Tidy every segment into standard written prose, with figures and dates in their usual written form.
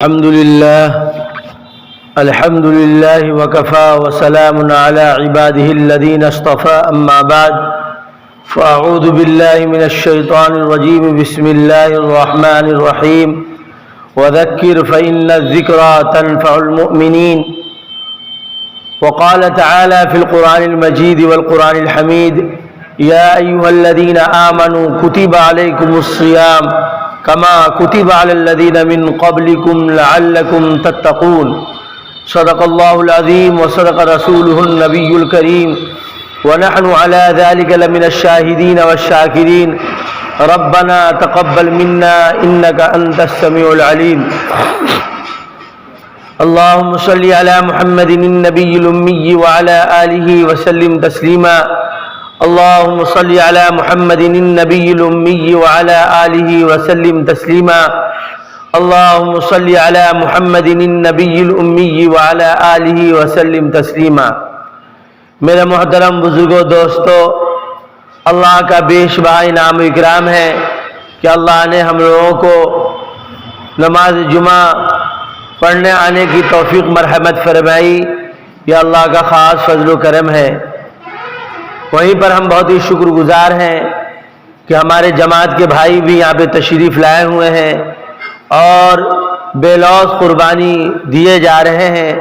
الحمد لله وكفى وسلام على عباده الذين اصطفى أما بعد فأعوذ بالله من الشيطان الرجيم بسم الله الرحمن الرحيم وذكر فإن الذكرى تنفع المؤمنين وقال تعالى في القرآن المجيد والقرآن الحميد يا أيها الذين آمنوا كتب عليكم الصيام كما كتب على الذين من قبلكم لعلكم تتقون صدق الله العظيم وصدق رسوله النبي الكريم ونحن على ذلك لمن الشاهدين والشاكرين ربنا تقبل منا إنك أنت السميع العليم اللهم صل على محمد النبي الأمي وعلى آله وسلم تسليما اللهم صل على محمد النبي الأمي وعلى آله وسلم تسليما اللهم صل على محمد النبي الأمي وعلى آله وسلم تسليما میرے محترم بزرگوں دوستو، اللہ کا بے شمار انعام و اکرام ہے کہ اللہ نے ہم لوگوں کو نماز جمعہ پڑھنے آنے کی توفیق مرحمت فرمائی۔ یہ اللہ کا خاص فضل و کرم ہے۔ وہیں پر ہم بہت ہی شکر گزار ہیں کہ ہمارے جماعت کے بھائی بھی یہاں پہ تشریف لائے ہوئے ہیں اور بے لوث قربانی دیے جا رہے ہیں۔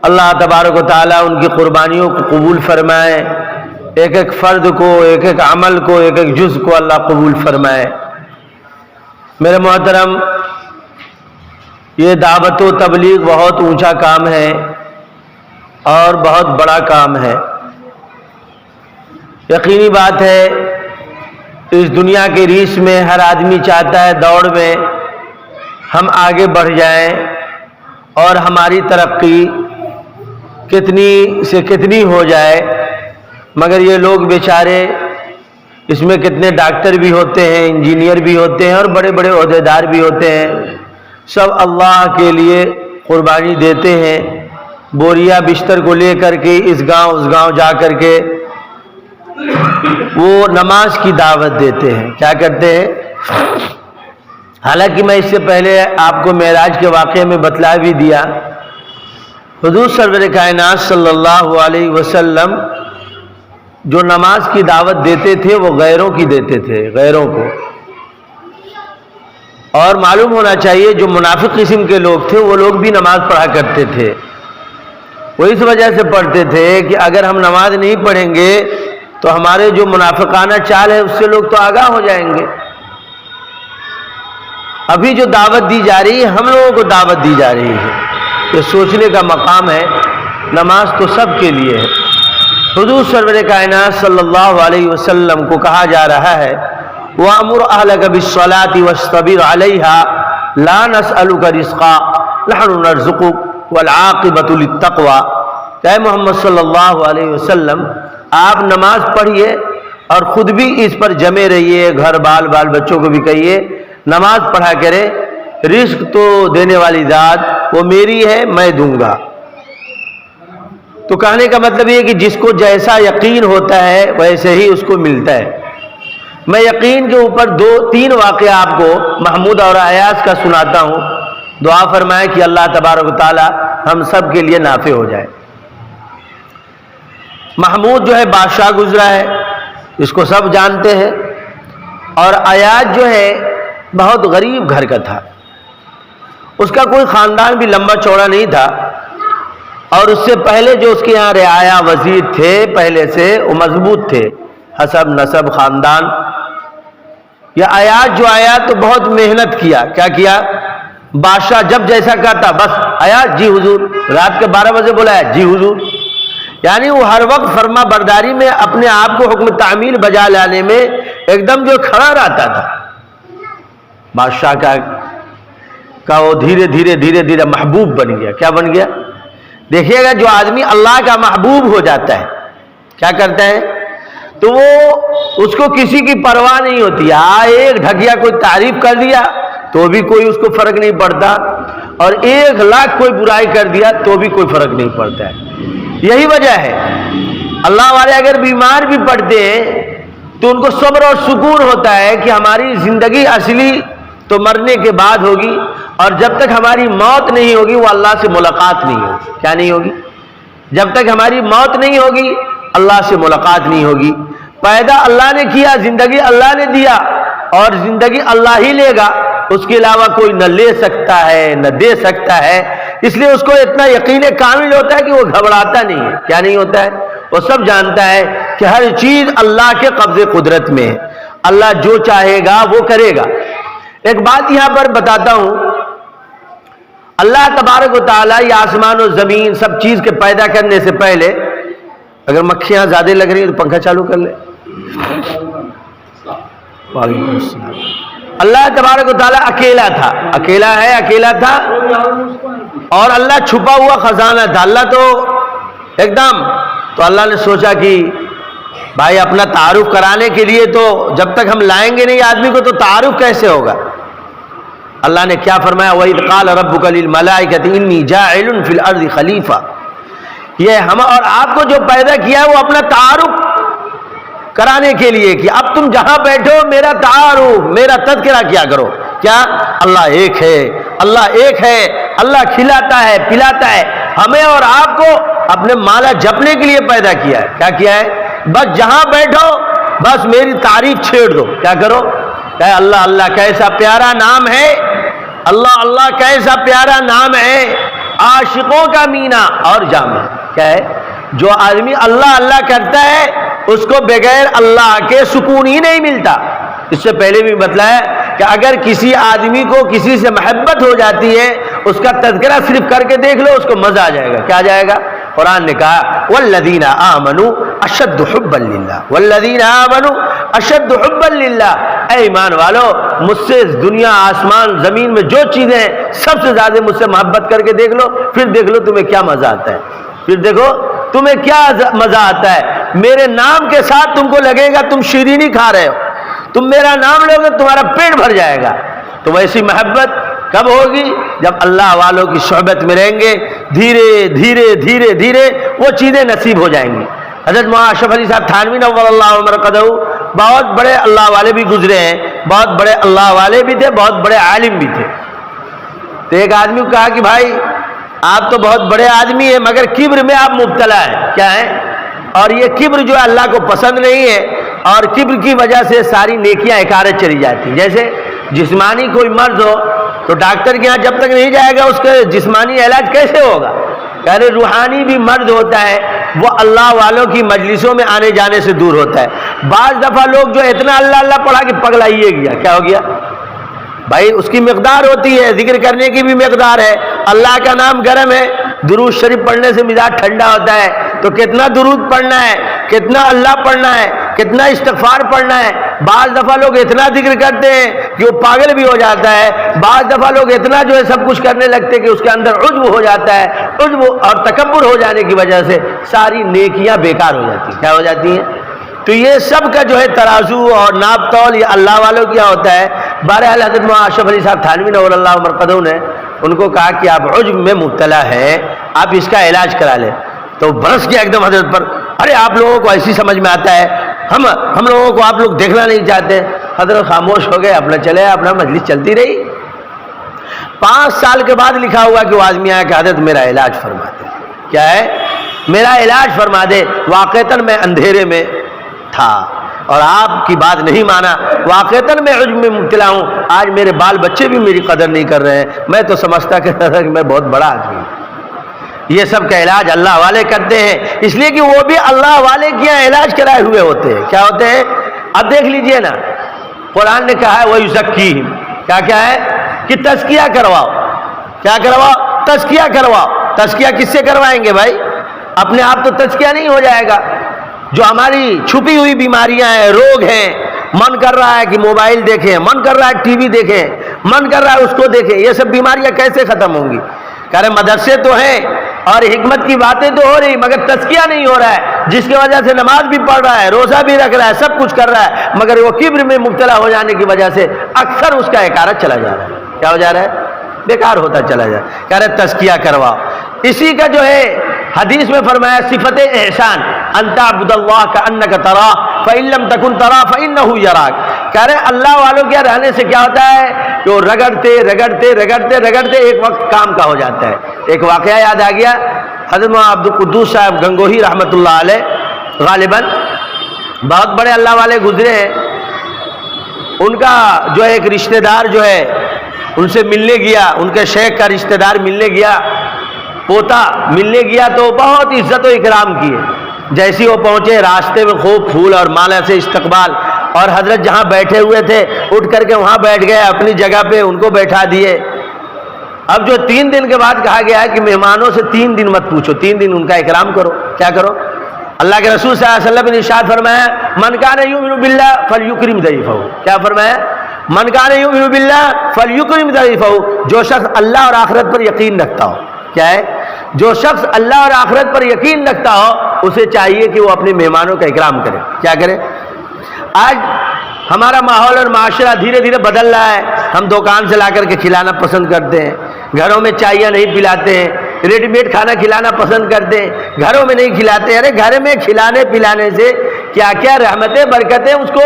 اللہ تبارک و تعالیٰ ان کی قربانیوں کو قبول فرمائے، ایک ایک فرد کو، ایک ایک عمل کو، ایک ایک جز کو اللہ قبول فرمائے۔ میرے محترم، یہ دعوت و تبلیغ بہت اونچا کام ہے اور بہت بڑا کام ہے۔ یقینی بات ہے اس دنیا کے ریس میں ہر آدمی چاہتا ہے دوڑ میں ہم آگے بڑھ جائیں اور ہماری ترقی کتنی سے کتنی ہو جائے، مگر یہ لوگ بیچارے، اس میں کتنے ڈاکٹر بھی ہوتے ہیں، انجینئر بھی ہوتے ہیں اور بڑے بڑے عہدیدار بھی ہوتے ہیں، سب اللہ کے لیے قربانی دیتے ہیں۔ بوریا بستر کو لے کر کے اس گاؤں اس گاؤں جا کر کے وہ نماز کی دعوت دیتے ہیں۔ کیا کرتے ہیں؟ حالانکہ میں اس سے پہلے آپ کو معراج کے واقعے میں بتلا بھی دیا، حضور سرور کائنات صلی اللہ علیہ وسلم جو نماز کی دعوت دیتے تھے وہ غیروں کی دیتے تھے، غیروں کو۔ اور معلوم ہونا چاہیے جو منافق قسم کے لوگ تھے وہ لوگ بھی نماز پڑھا کرتے تھے۔ وہ اس وجہ سے پڑھتے تھے کہ اگر ہم نماز نہیں پڑھیں گے تو ہمارے جو منافقانہ چال ہے اس سے لوگ تو آگاہ ہو جائیں گے۔ ابھی جو دعوت دی جا رہی ہے، ہم لوگوں کو دعوت دی جا رہی ہے، یہ سوچنے کا مقام ہے۔ نماز تو سب کے لیے ہے۔ حضور سرور کائنات صلی اللہ علیہ وسلم کو کہا جا رہا ہے وَأَمُرْ أَهْلَكَ بِالصَّلَاةِ وَاسْتَبِرْ عَلَيْهَا لَا نَسْأَلُكَ رِزْقًا نَحْنُ نَرْزُقُكَ وَالْعَاقِبَةُ لِلتَّقْوَىٰ۔ اے محمد صلی اللہ علیہ وسلم، آپ نماز پڑھیے اور خود بھی اس پر جمے رہیے، گھر بال بچوں کو بھی کہیے نماز پڑھا کرے، رزق تو دینے والی ذات وہ میری ہے، میں دوں گا۔ تو کہنے کا مطلب یہ کہ جس کو جیسا یقین ہوتا ہے ویسے ہی اس کو ملتا ہے۔ میں یقین کے اوپر 2-3 واقعہ آپ کو محمود اور ایاز کا سناتا ہوں، دعا فرمائے کہ اللہ تبارک و تعالی ہم سب کے لیے نافع ہو جائے۔ محمود جو ہے بادشاہ گزرا ہے، اس کو سب جانتے ہیں، اور ایاز جو ہے بہت غریب گھر کا تھا، اس کا کوئی خاندان بھی لمبا چوڑا نہیں تھا، اور اس سے پہلے جو اس کے یہاں رعایا وزیر تھے پہلے سے وہ مضبوط تھے، حسب نسب خاندان۔ یہ ایاز جو آیا تو بہت محنت کیا۔ کیا کیا؟ بادشاہ جب جیسا کہتا بس ایاز جی حضور، رات کے 12 بجے بلایا جی حضور، یعنی وہ ہر وقت فرما برداری میں اپنے آپ کو حکم تعمیل بجا لانے میں ایک دم جو کھڑا رہتا تھا۔ بادشاہ کا وہ دھیرے دھیرے محبوب بن گیا۔ کیا بن گیا؟ دیکھیے گا جو آدمی اللہ کا محبوب ہو جاتا ہے کیا کرتا ہے، تو وہ اس کو کسی کی پرواہ نہیں ہوتی۔ ایک ڈھکیا کوئی تعریف کر دیا تو بھی کوئی اس کو فرق نہیں پڑتا، اور 1,00,000 کوئی برائی کر دیا تو بھی کوئی فرق نہیں پڑتا ہے۔ یہی وجہ ہے اللہ والے اگر بیمار بھی پڑتے ہیں تو ان کو صبر اور سکون ہوتا ہے کہ ہماری زندگی اصلی تو مرنے کے بعد ہوگی، اور جب تک ہماری موت نہیں ہوگی وہ اللہ سے ملاقات نہیں ہوگی. کیا نہیں ہوگی؟ جب تک ہماری موت نہیں ہوگی اللہ سے ملاقات نہیں ہوگی. پیدا اللہ نے کیا، زندگی اللہ نے دیا، اور زندگی اللہ ہی لے گا، اس کے علاوہ کوئی نہ لے سکتا ہے نہ دے سکتا ہے. اس لیے اس کو اتنا یقین کامل ہوتا ہے کہ وہ گھبراتا نہیں ہے. کیا نہیں ہوتا ہے؟ وہ سب جانتا ہے کہ ہر چیز اللہ کے قبضے قدرت میں ہے، اللہ جو چاہے گا وہ کرے گا. ایک بات یہاں پر بتاتا ہوں، اللہ تبارک و تعالیٰ یہ آسمان و زمین سب چیز کے پیدا کرنے سے پہلے، اگر مکھیاں زیادہ لگ رہی ہیں تو پنکھا چالو کر لے. وعلیکم السلام. اللہ تبارک و تعالیٰ اکیلا تھا، اکیلا ہے، اکیلا تھا، اور اللہ چھپا ہوا خزانہ تھا. اللہ تو ایک دم، تو اللہ نے سوچا کہ بھائی اپنا تعارف کرانے کے لیے تو جب تک ہم لائیں گے نہیں آدمی کو تو تعارف کیسے ہوگا. اللہ نے کیا فرمایا؟ وَإِذْ قَالَ رَبُّكَ لِلْمَلَائِكَةِ إِنِّي جَاعِلٌ فِي الْأَرْضِ خَلِيفَةً. یہ ہم اور آپ کو جو پیدا کیا ہے وہ اپنا تعارف کرانے کے لیے کہ اب تم جہاں بیٹھو میرا تعارف، میرا تذکرہ کیا کرو. کیا؟ اللہ ایک ہے، اللہ ایک ہے، اللہ کھلاتا ہے پلاتا ہے. ہمیں اور آپ کو اپنے مالا جپنے کے لیے پیدا کیا ہے. کیا کیا ہے؟ بس جہاں بیٹھو بس میری تعریف چھیڑ دو. کیا کرو؟ کہ اللہ اللہ کیسا پیارا نام ہے، اللہ اللہ کیسا پیارا نام ہے، عاشقوں کا مینا اور جامع. کیا ہے؟ جو آدمی اللہ اللہ کرتا ہے اس کو بغیر اللہ کے سکون ہی نہیں ملتا. اس سے پہلے بھی بتلایا کہ اگر کسی آدمی کو کسی سے محبت ہو جاتی ہے اس کا تذکرہ صرف کر کے دیکھ لو، اس کو مزہ آ جائے گا. کیا آ جائے گا؟ قرآن نے کہا والذین آمنوا اشد حبا للہ، والذین آمنوا اشد حبا للہ. اے ایمان والو، مجھ سے دنیا آسمان زمین میں جو چیزیں ہیں سب سے زیادہ مجھ سے محبت کر کے دیکھ لو، پھر دیکھ لو تمہیں کیا مزہ آتا ہے. پھر دیکھو تمہیں کیا مزہ آتا ہے. میرے نام کے ساتھ تم کو لگے گا تم شیرینی کھا رہے ہو. تم میرا نام لو گے تمہارا پیٹ بھر جائے گا. تو ویسی محبت کب ہوگی؟ جب اللہ والوں کی صحبت میں رہیں گے. دھیرے دھیرے دھیرے دھیرے وہ چیزیں نصیب ہو جائیں گی. حضرت مولانا اشرف علی صاحب تھانوی نور اللہ مرقدہ بہت بڑے اللہ والے بھی گزرے ہیں، بہت بڑے اللہ والے بھی تھے، بہت بڑے عالم بھی تھے. تو ایک آدمی کو کہا کہ بھائی آپ تو بہت بڑے آدمی ہیں مگر کبر میں آپ مبتلا ہیں. کیا ہے؟ اور یہ کبر جو ہے اللہ کو پسند نہیں ہے، اور کبر کی وجہ سے ساری نیکیاں اکارت چلی جاتی ہیں. جیسے جسمانی کوئی مرض ہو تو ڈاکٹر کے یہاں جب تک نہیں جائے گا اس کا جسمانی علاج کیسے ہوگا؟ یعنی روحانی بھی مرض ہوتا ہے وہ اللہ والوں کی مجلسوں میں آنے جانے سے دور ہوتا ہے. بعض دفعہ لوگ جو اتنا اللہ اللہ پڑھا کہ پگلائیے گیا. کیا ہو گیا بھائی؟ اس کی مقدار ہوتی ہے، ذکر کرنے کی بھی مقدار ہے. اللہ کا نام گرم ہے، درود شریف پڑھنے سے مزاج ٹھنڈا ہوتا ہے. تو کتنا درود پڑھنا ہے، کتنا اللہ پڑھنا ہے، کتنا استغفار پڑھنا ہے. بعض دفعہ لوگ اتنا ذکر کرتے ہیں کہ وہ پاگل بھی ہو جاتا ہے. بعض دفعہ لوگ اتنا جو ہے سب کچھ کرنے لگتے ہیں کہ اس کے اندر عجب ہو جاتا ہے. عجب اور تکبر ہو جانے کی وجہ سے ساری نیکیاں بیکار ہو جاتی ہیں. کیا ہو جاتی ہیں؟ تو یہ سب کا جو ہے ترازو اور ناپ تول یہ اللہ والوں کیا ہوتا ہے. بہرحال حضرت مولانا اشرف علی صاحب تھانوی نور اللہ مرقدہ نے ان کو کہا کہ آپ عجب میں مبتلا ہیں، آپ اس کا علاج کرا لیں. تو برس گیا ایک دم حضرت پر. ارے آپ لوگوں کو ایسی سمجھ میں آتا ہے، ہم لوگوں کو آپ لوگ دیکھنا نہیں چاہتے. حضرت خاموش ہو گئے، اپنا چلے، اپنا مجلس چلتی رہی. 5 سال کے بعد لکھا ہوا کہ وہ آدمی آیا کہ حضرت میرا علاج فرما دے. کیا ہے؟ میرا علاج فرما دے. واقعتاً میں اندھیرے میں تھا اور آپ کی بات نہیں مانا. واقعتاً میں عجب میں مبتلا ہوں. آج میرے بال بچے بھی میری قدر نہیں کر رہے ہیں. میں تو سمجھتا کہ میں بہت بڑا آدمی ہوں. یہ سب کا علاج اللہ والے کرتے ہیں، اس لیے کہ وہ بھی اللہ والے کے یہاں علاج کرائے ہوئے ہوتے ہیں. کیا ہوتے ہیں؟ اب دیکھ لیجئے نا، قرآن نے کہا ہے وَيُزَكِّيهِمْ. کیا ہے؟ کہ تزکیہ کرواؤ. کیا کرواؤ؟ تزکیہ کرواؤ. تزکیہ کس سے کروائیں گے بھائی؟ اپنے آپ تو تزکیہ نہیں ہو جائے گا. جو ہماری چھپی ہوئی بیماریاں ہیں، روگ ہیں، من کر رہا ہے کہ موبائل دیکھیں، من کر رہا ہے ٹی وی دیکھیں، من کر رہا ہے اس کو دیکھیں، یہ سب بیماریاں کیسے ختم ہوں گی؟ کہہ رہے مدرسے تو ہیں اور حکمت کی باتیں تو ہو رہی مگر تزکیہ نہیں ہو رہا ہے، جس کی وجہ سے نماز بھی پڑھ رہا ہے، روزہ بھی رکھ رہا ہے، سب کچھ کر رہا ہے مگر وہ کبر میں مبتلا ہو جانے کی وجہ سے اکثر اس کا اکارت چلا جا رہا ہے. کیا ہو جا رہا ہے؟ بیکار ہوتا چلا جا رہا ہے. کہہ رہے تزکیہ کرواؤ. اسی کا جو ہے حدیث میں فرمایا صفت احسان ان تعبد اللہ کأنک تراہ فإن لم تکن تراہ فإنہ یراک. کہہ رہے اللہ والوں کے رہنے سے کیا ہوتا ہے کہ وہ رگڑتے رگڑتے رگڑتے رگڑتے ایک وقت کام کا ہو جاتا ہے. ایک واقعہ یاد آ گیا، حضرت عبد القدوس صاحب گنگوہی رحمۃ اللہ علیہ غالباً بہت بڑے اللہ والے گزرے ہیں. ان کا جو ایک رشتہ دار جو ہے ان سے ملنے گیا، ان کے شیخ کا رشتہ دار ملنے گیا، پوتا ملنے گیا تو بہت عزت و اکرام کیے. جیسی وہ پہنچے راستے میں خوب پھول اور مالا سے استقبال، اور حضرت جہاں بیٹھے ہوئے تھے اٹھ کر کے وہاں بیٹھ گئے، اپنی جگہ پہ ان کو بیٹھا دیے. اب جو 3 دن کے بعد کہا گیا ہے کہ مہمانوں سے 3 دن مت پوچھو، 3 دن ان کا اکرام کرو. کیا کرو؟ اللہ کے رسول صلی اللہ علیہ وسلم نے ارشاد فرمایا من کان یؤمن باللہ فلیکرم ضیفہ. کیا فرمایا؟ من کان یؤمن باللہ فلیکرم ضیفہ. جو شخص اللہ اور آخرت پر یقین رکھتا ہو، کیا ہے؟ جو شخص اللہ اور آخرت پر یقین رکھتا ہو اسے چاہیے کہ وہ اپنے مہمانوں کا اکرام کرے. کیا کرے؟ آج ہمارا ماحول اور معاشرہ دھیرے دھیرے بدل رہا ہے. ہم دکان سے لا کر کے کھلانا پسند کرتے ہیں، گھروں میں چائیاں نہیں پلاتے ہیں، ریڈی میڈ کھانا کھلانا پسند کرتے ہیں، گھروں میں نہیں کھلاتے. ارے گھر میں کھلانے پلانے سے کیا کیا رحمتیں برکتیں اس کو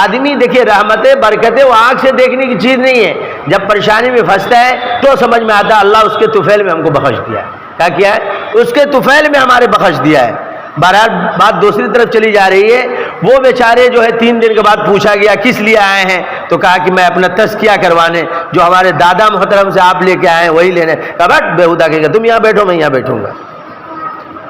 آدمی دیکھیے. رحمتیں برکتیں وہ آنکھ سے دیکھنے کی چیز نہیں ہے. جب پریشانی میں پھنستا ہے تو سمجھ میں آتا ہے اللہ اس کے طفیل میں ہم کو بخش دیا ہے. کیا کیا ہے؟ اس کے طفیل میں ہمارے بخش دیا ہے. بہرحال بات دوسری طرف چلی جا رہی ہے. وہ بیچارے جو ہے 3 دن کے بعد پوچھا گیا کس لیے آئے ہیں تو کہا کہ میں اپنا تزکیہ کروانے، جو ہمارے دادا محترم سے آپ لے کے آئے ہیں وہی لینے. کہا بٹ بےہودہ کہے گا تم یہاں بیٹھو میں یہاں بیٹھوں گا.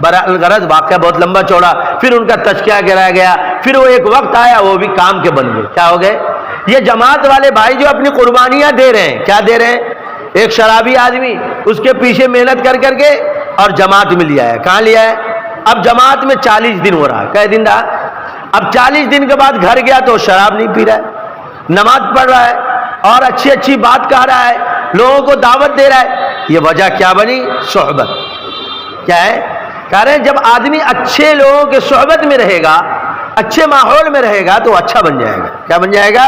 بہرحال غرض واقعہ بہت لمبا چوڑا. پھر ان کا تزکیہ کرایا گیا. پھر وہ ایک وقت آیا وہ بھی کام کے بن گئے. کیا ہو گئے؟ یہ جماعت والے بھائی جو اپنی قربانیاں دے رہے ہیں. کیا دے رہے ہیں؟ ایک شرابی آدمی اس کے پیچھے محنت کر کر کے اور جماعت میں لیا ہے. کہاں لیا ہے؟ اب جماعت میں 40 دن ہو رہا ہے. کئے دن رہا؟ اب 40 دن کے بعد گھر گیا تو شراب نہیں پی رہا ہے، نماز پڑھ رہا ہے اور اچھی اچھی بات کہہ رہا ہے، لوگوں کو دعوت دے رہا ہے. یہ وجہ کیا بنی؟ صحبت. کیا ہے؟ کہہ رہے ہیں جب آدمی اچھے لوگوں کے صحبت میں رہے گا، اچھے ماحول میں رہے گا تو اچھا بن جائے گا. کیا بن جائے گا؟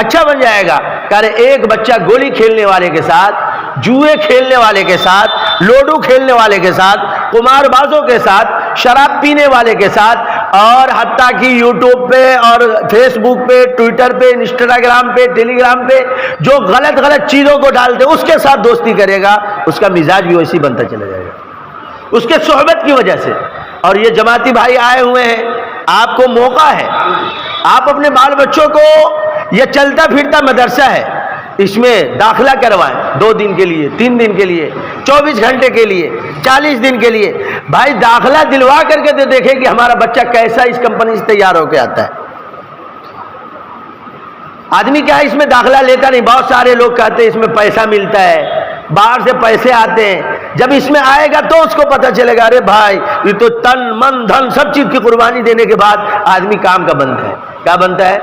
اچھا بن جائے گا. کہہ رہے ایک بچہ گولی کھیلنے والے کے ساتھ، جوئے کھیلنے والے کے ساتھ، لوڈو کھیلنے والے کے ساتھ، قمار بازوں کے ساتھ، شراب پینے والے کے ساتھ، اور حتیٰ کہ یوٹیوب پہ اور فیس بک پہ، ٹویٹر پہ، انسٹاگرام پہ، ٹیلی گرام پہ جو غلط غلط چیزوں کو ڈالتے اس کے ساتھ دوستی کرے گا، اس کا مزاج بھی ویسے بنتا چلا جائے گا اس کے صحبت کی وجہ سے. اور یہ جماعتی بھائی آئے ہوئے ہیں، آپ کو موقع ہے، آپ اپنے بال بچوں کو، یہ چلتا پھرتا مدرسہ ہے، اس میں داخلہ کروائیں 2 دن کے لیے، 3 دن کے لیے، 24 گھنٹے کے لیے، 40 دن کے لیے. بھائی داخلہ دلوا کر کے تو دیکھیں کہ ہمارا بچہ کیسا اس کمپنی سے تیار ہو کے آتا ہے. آدمی کیا ہے اس میں داخلہ لیتا نہیں. بہت سارے لوگ کہتے ہیں اس میں پیسہ ملتا ہے، باہر سے پیسے آتے ہیں. جب اس میں آئے گا تو اس کو پتہ چلے گا ارے بھائی یہ تو تن من دھن سب چیز کی قربانی دینے کے بعد آدمی کام کا بنتا ہے. کیا بنتا ہے؟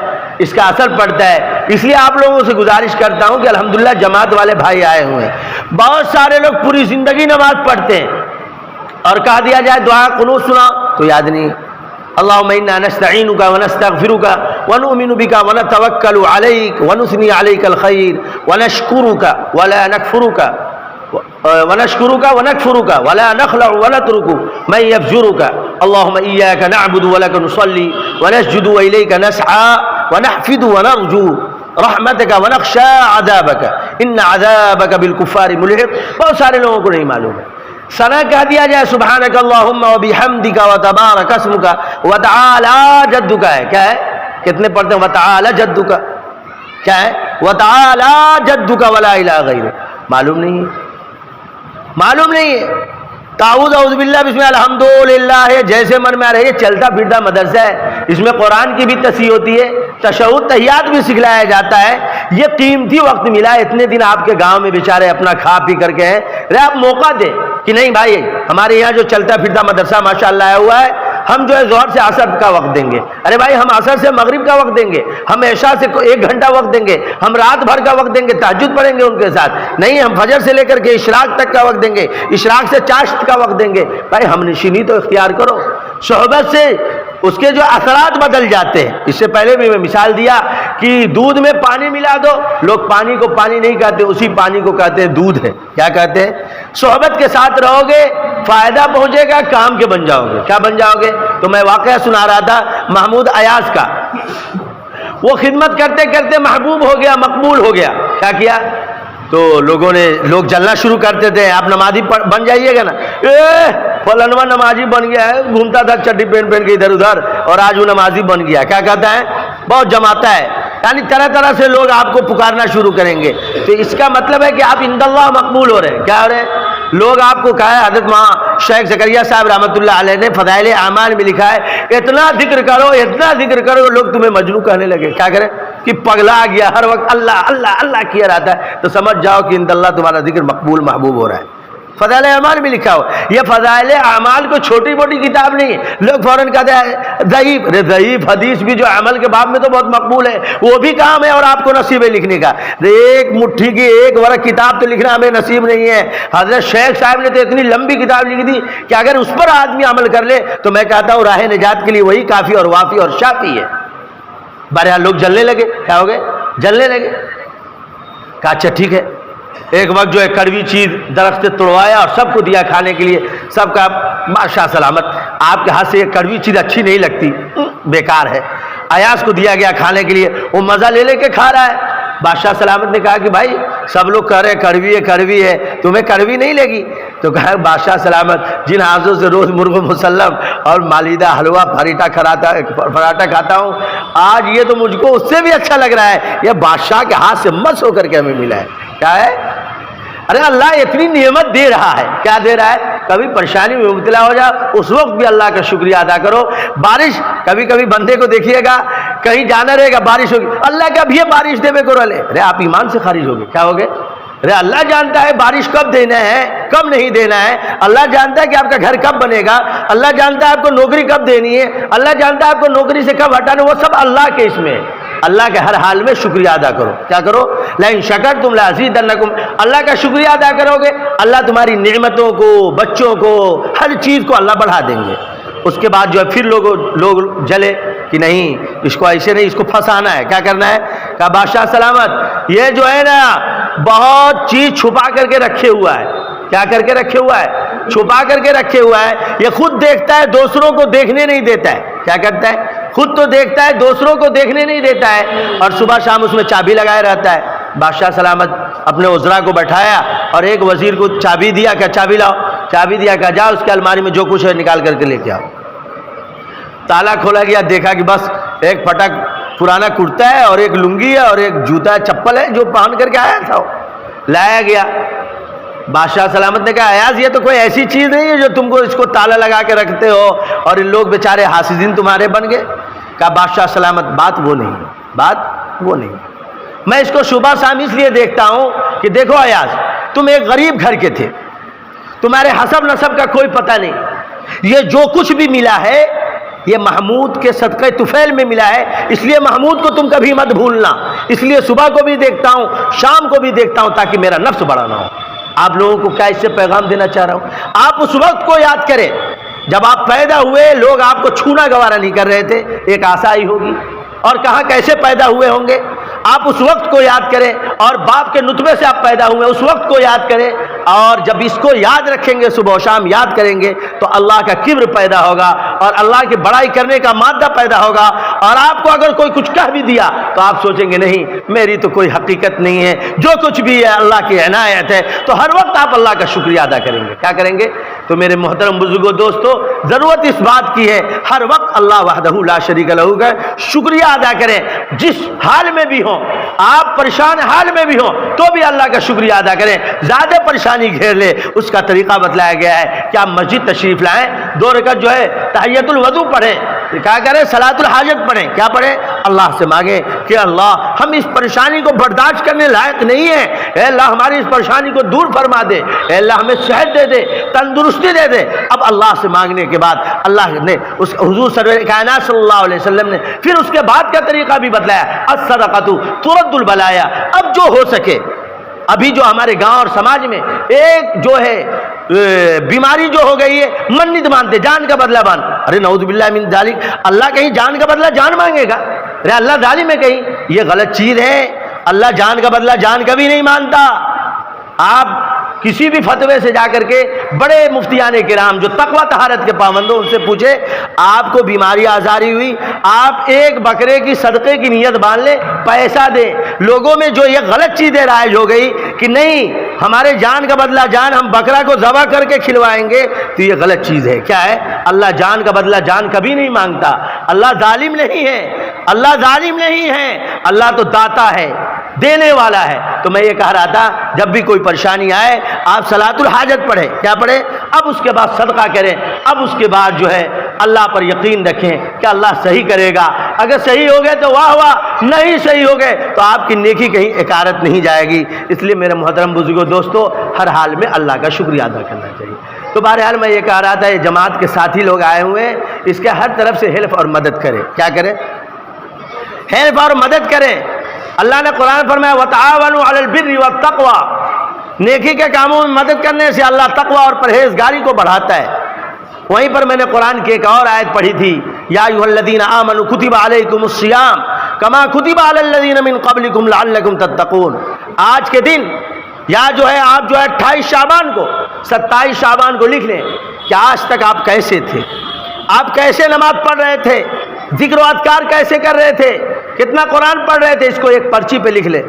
اس کا اثر پڑتا ہے. اس لیے آپ لوگوں سے گزارش کرتا ہوں کہ الحمدللہ جماعت والے بھائی آئے ہوئے ہیں. بہت سارے لوگ پوری زندگی نماز پڑھتے ہیں اور کہا دیا جائے دعا قنوت سنا تو یاد نہیں. اللهم انا نستعینک ونستغفرک ونؤمن بک ونتوکل علیک ونثنی علیک الخیر ونشکرک ولا نکفرک ونشکرک ونکفرک ولا نخلع ونترک من یفجرک. اللهم ایاک نعبد ولک نصلی ونسجد والیک نسعى ونحفد ونرجو رحمتک ونخشى عذابک ان عذابک بالکفار ملحق. بہت سارے لوگوں کو نہیں معلوم ہے. ثنا کہہ دیا جائے سبحانک اللہم وبحمدک وتبارک اسمک وتعالی جدک ہے. کیا ہے؟ کتنے پڑھتے ہیں وتعالی جدک؟ کیا ہے؟ وتعالی جدک ولا الہ غیرک. معلوم نہیں ہے، معلوم نہیں ہے. تعوذ اعوذ باللہ بسم اللہ الحمدللہ ہے جیسے من میں آ رہے. یہ چلتا پھرتا مدرسہ ہے، اس میں قرآن کی بھی تصحیح ہوتی ہے، تشہد تحیات بھی سکھلایا جاتا ہے. یہ قیمتی وقت ملا ہے، اتنے دن آپ کے گاؤں میں بیچارے اپنا کھا پی کر کے ہیں. رے آپ موقع دیں کہ نہیں بھائی ہمارے یہاں جو چلتا پھرتا مدرسہ ماشاءاللہ آیا ہوا ہے، ہم جو ہے ظہر سے عصر کا وقت دیں گے. ارے بھائی ہم عصر سے مغرب کا وقت دیں گے، ہم عشاء سے 1 گھنٹہ وقت دیں گے، ہم رات بھر کا وقت دیں گے، تہجد پڑھیں گے ان کے ساتھ. نہیں ہم فجر سے لے کر کے اشراق تک کا وقت دیں گے، اشراق سے چاشت کا وقت دیں گے. بھائی ہم نشینی تو اختیار کرو. صحبت سے اس کے جو اثرات بدل جاتے ہیں. اس سے پہلے بھی میں مثال دیا کہ دودھ میں پانی ملا دو، لوگ پانی کو پانی نہیں کہتے، اسی پانی کو کہتے ہیں دودھ ہے. کیا کہتے ہیں؟ صحبت کے ساتھ رہو گے فائدہ پہنچے گا، کام کے بن جاؤ گے. کیا بن جاؤ گے؟ تو میں واقعہ سنا رہا تھا محمود ایاز کا. وہ خدمت کرتے کرتے محبوب ہو گیا، مقبول ہو گیا. کیا کیا؟ تو لوگ جلنا شروع کرتے تھے، آپ نمازی بن جائیے گا نا. فلانوا نمازی بن گیا ہے، گھومتا تھا چڈی پہن کے ادھر ادھر، اور آج وہ نمازی بن گیا. کیا کہتا ہے؟ بہت جماتا ہے. یعنی طرح طرح سے لوگ آپ کو پکارنا شروع کریں گے. تو اس کا مطلب ہے کہ آپ عند اللہ مقبول ہو رہے ہیں. کیا ہو رہے ہیں؟ لوگ آپ کو کہا ہے، حضرت وہاں شیخ زکریا صاحب رحمۃ اللہ علیہ نے فضائل اعمال میں لکھا ہے، اتنا ذکر کرو اتنا ذکر کرو، لوگ تمہیں مجنون کہنے لگے. کیا کریں کہ پگلا گیا، ہر وقت اللہ اللہ اللہ کیا رہتا ہے. تو سمجھ جاؤ کہ عند اللہ تمہارا ذکر مقبول محبوب ہو رہا ہے. فضائل اعمال میں لکھا ہو. یہ فضائل اعمال کو چھوٹی موٹی کتاب نہیں ہے. لوگ فوراً کہتے ہیں ضعیف. ضعیف حدیث بھی جو عمل کے باب میں تو بہت مقبول ہے، وہ بھی کام ہے اور آپ کو نصیب ہے لکھنے کا. ایک مٹھی کی ایک ورق کتاب تو لکھنا ہمیں نصیب نہیں ہے. حضرت شیخ صاحب نے تو اتنی لمبی کتاب لکھی تھی کہ اگر اس پر آدمی عمل کر لے تو میں کہتا ہوں راہ نجات کے لیے وہی کافی اور وافی اور شافی ہے. بہرحال لوگ جلنے لگے. کیا ہو گئے؟ جلنے لگے. کہا اچھا ٹھیک ہے. ایک وقت جو ہے کڑوی چیز درخت سے توڑوایا اور سب کو دیا کھانے کے لیے. سب کا ماشاء سلامت، آپ کے ہاتھ سے یہ کڑوی چیز اچھی نہیں لگتی، بیکار ہے. ایاز کو دیا گیا کھانے کے لیے، وہ مزہ لے کے کھا رہا ہے. بادشاہ سلامت نے کہا کہ بھائی سب لوگ کہہ رہے ہیں کڑوی ہے کڑوی ہے، تمہیں کڑوی نہیں لگی؟ تو کہا بادشاہ سلامت جن ہاتھوں سے روز مرغ مسلم اور مالیدہ حلوہ پراٹھا کھاتا ہوں، آج یہ تو مجھ کو اس سے بھی اچھا لگ رہا ہے. یہ بادشاہ کے ہاتھ سے مس ہو کر کے ہمیں ملا ہے. کیا ہے؟ ارے اللہ اتنی نعمت دے رہا ہے. کیا دے رہا ہے؟ کبھی پریشانی میں مبتلا ہو جا، اس وقت بھی اللہ کا شکریہ ادا کرو. بارش کبھی کبھی بندے کو دیکھیے گا کہیں جانا رہے گا، بارش ہوگی، اللہ کا بھی بارش دے کرو لے. ارے آپ ایمان سے خارج ہو گئے. کیا ہو گئے؟ ارے اللہ جانتا ہے بارش کب دینا ہے کب نہیں دینا ہے. اللہ جانتا ہے کہ آپ کا گھر کب بنے گا. اللہ جانتا ہے آپ کو نوکری کب دینی ہے. اللہ جانتا ہے آپ کو نوکری سے کب ہٹانا. وہ سب اللہ کے اس میں ہے. اللہ کے ہر حال میں شکریہ ادا کرو. کیا کرو؟ لئن شکرتم لازیدنکم. اللہ کا شکریہ ادا کرو گے، اللہ تمہاری نعمتوں کو، بچوں کو، ہر چیز کو اللہ بڑھا دیں گے. اس کے بعد جو ہے پھر لوگ جلے کہ نہیں اس کو ایسے نہیں، اس کو پھنسانا ہے. کیا کرنا ہے؟ کہا بادشاہ سلامت یہ جو ہے نا بہت چیز چھپا کر کے رکھے ہوا ہے. کیا کر کے رکھے ہوا ہے؟ چھپا کر کے رکھے ہوا ہے. یہ خود دیکھتا ہے، دوسروں کو دیکھنے نہیں دیتا ہے. کیا کرتا ہے؟ خود تو دیکھتا ہے، دوسروں کو دیکھنے نہیں دیتا ہے، اور صبح شام اس میں چابی لگائے رہتا ہے. بادشاہ سلامت اپنے وزراء کو بٹھایا اور ایک وزیر کو چابی دیا کہ چابی لاؤ. چابی دیا کہ جاؤ اس کے الماری میں جو کچھ ہے نکال کر کے لے کے آؤ. تالا کھولا گیا، دیکھا کہ بس ایک پٹک پرانا کرتا ہے اور ایک لنگی ہے اور ایک جوتا چپل ہے جو پہن کر کے آیا تھا. لایا گیا. بادشاہ سلامت نے کہا ایاز یہ تو کوئی ایسی چیز نہیں ہے جو تم کو اس کو تالا لگا کے رکھتے ہو اور ان لوگ بیچارے حاسدین تمہارے بن گئے. کہا بادشاہ سلامت بات وہ نہیں، بات وہ نہیں. میں اس کو صبح شام اس لیے دیکھتا ہوں کہ دیکھو ایاز تم ایک غریب گھر کے تھے، تمہارے حسب نسب کا کوئی پتہ نہیں. یہ جو کچھ بھی ملا ہے یہ محمود کے صدقہ طفیل میں ملا ہے، اس لیے محمود کو تم کبھی مت بھولنا. اس لیے صبح کو بھی دیکھتا ہوں شام کو بھی دیکھتا ہوں تاکہ میرا نفس بڑا نہ ہو. آپ لوگوں کو کیا اس سے پیغام دینا چاہ رہا ہوں؟ آپ اس وقت کو یاد کریں جب آپ پیدا ہوئے، لوگ آپ کو چھونا گوارا نہیں کر رہے تھے. ایک آسائی ہوگی اور کہاں کیسے پیدا ہوئے ہوں گے. آپ اس وقت کو یاد کریں اور باپ کے نطفے سے آپ پیدا ہوئے اس وقت کو یاد کریں. اور جب اس کو یاد رکھیں گے، صبح و شام یاد کریں گے تو اللہ کا کبر پیدا ہوگا اور اللہ کی بڑائی کرنے کا مادہ پیدا ہوگا. اور آپ کو اگر کوئی کچھ کہہ بھی دیا تو آپ سوچیں گے نہیں میری تو کوئی حقیقت نہیں ہے، جو کچھ بھی ہے اللہ کی عنایت ہے. تو ہر وقت آپ اللہ کا شکریہ ادا کریں گے. کیا کریں گے؟ تو میرے محترم بزرگوں دوستو، ضرورت اس بات کی ہے ہر وقت اللہ وحدہ لا شریک لہ کا شکریہ ادا کریں. جس حال میں بھی ہوں، آپ پریشان حال میں بھی ہوں تو بھی اللہ کا شکریہ ادا کریں. زیادہ پریشانی گھیر لے اس کا طریقہ بتلایا گیا ہے کہ آپ مسجد تشریف لائیں، 2 رکعت جو ہے تحیۃ الوضو پڑھیں. کیا کریں؟ صلاۃ الحاجت پڑھیں. کیا پڑھیں؟ اللہ سے مانگیں کہ اللہ ہم اس پریشانی کو برداشت کرنے لائق نہیں ہیں، اے اللہ ہماری اس پریشانی کو دور فرما دے، اے اللہ ہمیں صحت دے دے، تندرستی دے دے. اب اللہ سے مانگنے کے بعد اللہ نے اس حضور سرور کائنات صلی اللہ علیہ وسلم نے پھر اس کے بعد کا طریقہ بھی بتلایا. الصدقۃ ترد البلایا. اب جو ہو سکے، ابھی جو ہمارے گاؤں اور سماج میں ایک جو ہے بیماری جو ہو گئی ہے، منت مانتے جان کا بدلہ مان. ارے نعوذ باللہ من ذالک، اللہ کہیں جان کا بدلہ جان مانگے گا؟ ارے اللہ ظالم ہے کہیں؟ یہ غلط چیز ہے. اللہ جان کا بدلہ جان کبھی نہیں مانتا. آپ کسی بھی فتوے سے جا کر کے بڑے مفتیان کرام جو تقوی طہارت کے پابند ان سے پوچھے آپ کو بیماری آزاری ہوئی، آپ ایک بکرے کی صدقے کی نیت باندھ لیں، پیسہ دیں۔ لوگوں میں جو یہ غلط چیزیں رائج ہو گئی کہ نہیں ہمارے جان کا بدلہ جان، ہم بکرا کو ذبح کر کے کھلوائیں گے، تو یہ غلط چیز ہے۔ کیا ہے؟ اللہ جان کا بدلہ جان کبھی نہیں مانگتا، اللہ ظالم نہیں ہے، اللہ ظالم نہیں ہے، اللہ تو داتا ہے، دینے والا ہے۔ تو میں یہ کہہ رہا تھا جب بھی کوئی پریشانی آئے آپ صلاۃ الحاجت پڑھیں، کیا پڑھیں؟ اب اس کے بعد صدقہ کریں، اب اس کے بعد جو ہے اللہ پر یقین رکھیں کہ اللہ صحیح کرے گا۔ اگر صحیح ہو گئے تو واہ واہ، نہیں صحیح ہو گئے تو آپ کی نیکی کہیں اکارت نہیں جائے گی۔ اس لیے میرے محترم بزرگوں دوستو، ہر حال میں اللہ کا شکریہ ادا کرنا چاہیے۔ تو بہرحال میں یہ کہہ رہا تھا یہ جماعت کے ساتھی لوگ آئے ہوئے ہیں، اس کے ہر طرف سے ہیلپ اور مدد کریں۔ کیا کریں؟ ہیلپ اور مدد کریں۔ اللہ نے قرآن فرمایا وَتَعَاوَنُوا عَلَى الْبِرِّ وَالتَّقْوَى، نیکی کے کاموں میں مدد کرنے سے اللہ تقوی اور پرہیزگاری کو بڑھاتا ہے۔ وہیں پر میں نے قرآن کی ایک اور آیت پڑھی تھی، یا ایھا الذین آمنوا کتب علیکم الصیام کما کتب علی الذین من قبلکم لعلکم تتقون۔ آج کے دن یا جو ہے آپ جو ہے 28 شعبان کو 27 شعبان کو لکھ لیں کہ آج تک آپ کیسے تھے، آپ کیسے نماز پڑھ رہے تھے، ذکر و اذکار کیسے کر رہے تھے، کتنا قرآن پڑھ رہے تھے، اس کو ایک پرچی پہ لکھ لیں۔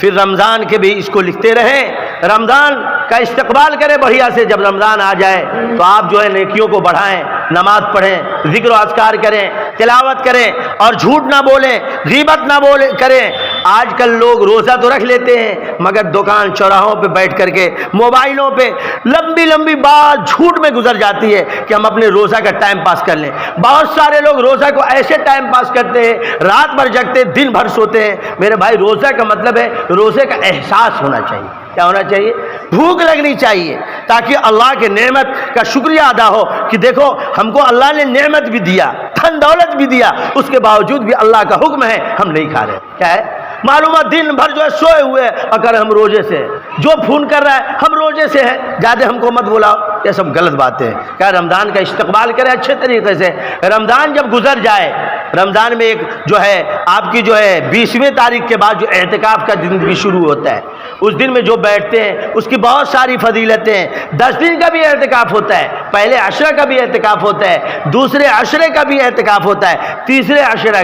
پھر رمضان کے بھی اس کو لکھتے رہیں، رمضان کا استقبال کریں بڑھیا سے۔ جب رمضان آ جائے تو آپ جو ہے نیکیوں کو بڑھائیں، نماز پڑھیں، ذکر و اذکار کریں، تلاوت کریں اور جھوٹ نہ بولیں، غیبت نہ کریں۔ آج کل لوگ روزہ تو رکھ لیتے ہیں مگر دکان چوراہوں پہ بیٹھ کر کے موبائلوں پہ لمبی لمبی بات جھوٹ میں گزر جاتی ہے کہ ہم اپنے روزہ کا ٹائم پاس کر لیں۔ بہت سارے لوگ روزہ کو ایسے ٹائم پاس کرتے ہیں، رات بھر جگتے ہیں، دن بھر سوتے ہیں۔ میرے بھائی روزہ کا مطلب ہے روزے کا احساس ہونا چاہیے۔ کیا ہونا چاہیے؟ بھوک لگنی چاہیے تاکہ اللہ کے نعمت کا شکریہ ادا ہو کہ دیکھو ہم کو اللہ نے نعمت بھی دیا، دھن دولت بھی دیا، اس کے باوجود بھی اللہ کا حکم ہے ہم نہیں کھا رہے۔ کیا ہے؟ معلومات دن بھر جو ہے سوئے ہوئے اگر ہم روزے سے ہیں، جو فون کر رہا ہے ہم روزے سے ہیں، زیادہ ہم کو مت بلاؤ، یہ سب غلط باتیں ہیں۔ کیا رمضان کا استقبال کریں اچھے طریقے سے۔ رمضان جب گزر جائے، رمضان میں ایک جو ہے آپ کی جو ہے 20ویں تاریخ کے بعد جو اعتکاف کا دن بھی شروع ہوتا ہے، اس دن میں جو بیٹھتے ہیں اس کی بہت ساری فضیلتیں ہیں۔ 10 دن کا بھی اعتکاف ہوتا ہے، پہلے عشرہ کا بھی اعتکاف ہوتا ہے، دوسرے عشرے کا بھی اعتکاف ہوتا ہے، تیسرے عشرہ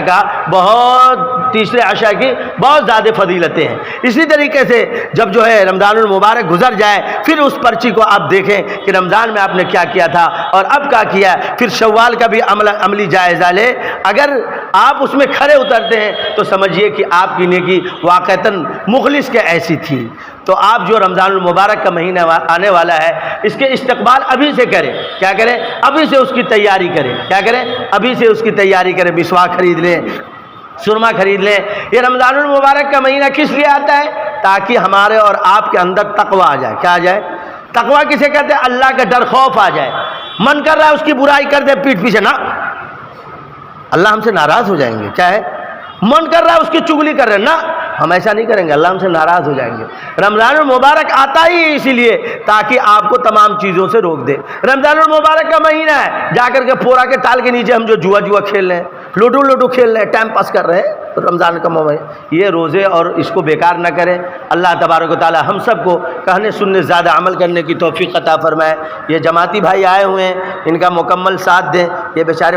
کی بہت زیادہ فضیلتیں ہیں۔ اسی طریقے سے جب جو ہے رمضان المبارک گزر جائے پھر اس پرچی کو آپ دیکھیں کہ رمضان میں آپ نے کیا کیا تھا اور اب کیا کیا، پھر شوال کا بھی عملی جائزہ لیں۔ اگر آپ اس میں کھڑے اترتے ہیں تو سمجھیے کہ آپ کی نیکی واقعتاً مخلص کے ایسی تھی۔ تو آپ جو رمضان المبارک کا مہینہ آنے والا ہے اس کے استقبال ابھی سے کریں۔ کیا کریں؟ ابھی سے اس کی تیاری کریں۔ کیا کریں؟ ابھی سے اس کی تیاری کریں، مسواک خرید لیں، سرما خرید لیں۔ یہ رمضان المبارک کا مہینہ کس لیے آتا ہے؟ تاکہ ہمارے اور آپ کے اندر تقوی آ جائے۔ کیا آ جائے؟ تقوی کسے کہتے ہیں؟ اللہ کا ڈر خوف آ جائے۔ من کر رہا ہے اس کی برائی کر دے پیٹھ پیچھے، نہ اللہ ہم سے ناراض ہو جائیں گے۔ کیا ہے؟ من کر رہا ہے اس کی چگلی کر رہے ہیں، نہ ہم ایسا نہیں کریں گے، اللہ ہم سے ناراض ہو جائیں گے۔ رمضان المبارک آتا ہی اسی لیے تاکہ آپ کو تمام چیزوں سے روک دے۔ رمضان المبارک کا مہینہ ہے، جا کر کے پورا کے ٹال کے نیچے ہم جو جوا کھیل رہے ہیں، لوڈو کھیل رہے ہیں، ٹائم پاس کر رہے ہیں، رمضان کا مہینہ یہ روزے اور اس کو بیکار نہ کریں۔ اللہ تبارک و تعالی ہم سب کو کہنے سننے زیادہ عمل کرنے کی توفیق عطا فرمائے۔ یہ جماعتی بھائی آئے ہوئے ہیں، ان کا مکمل ساتھ دیں، یہ بیچارے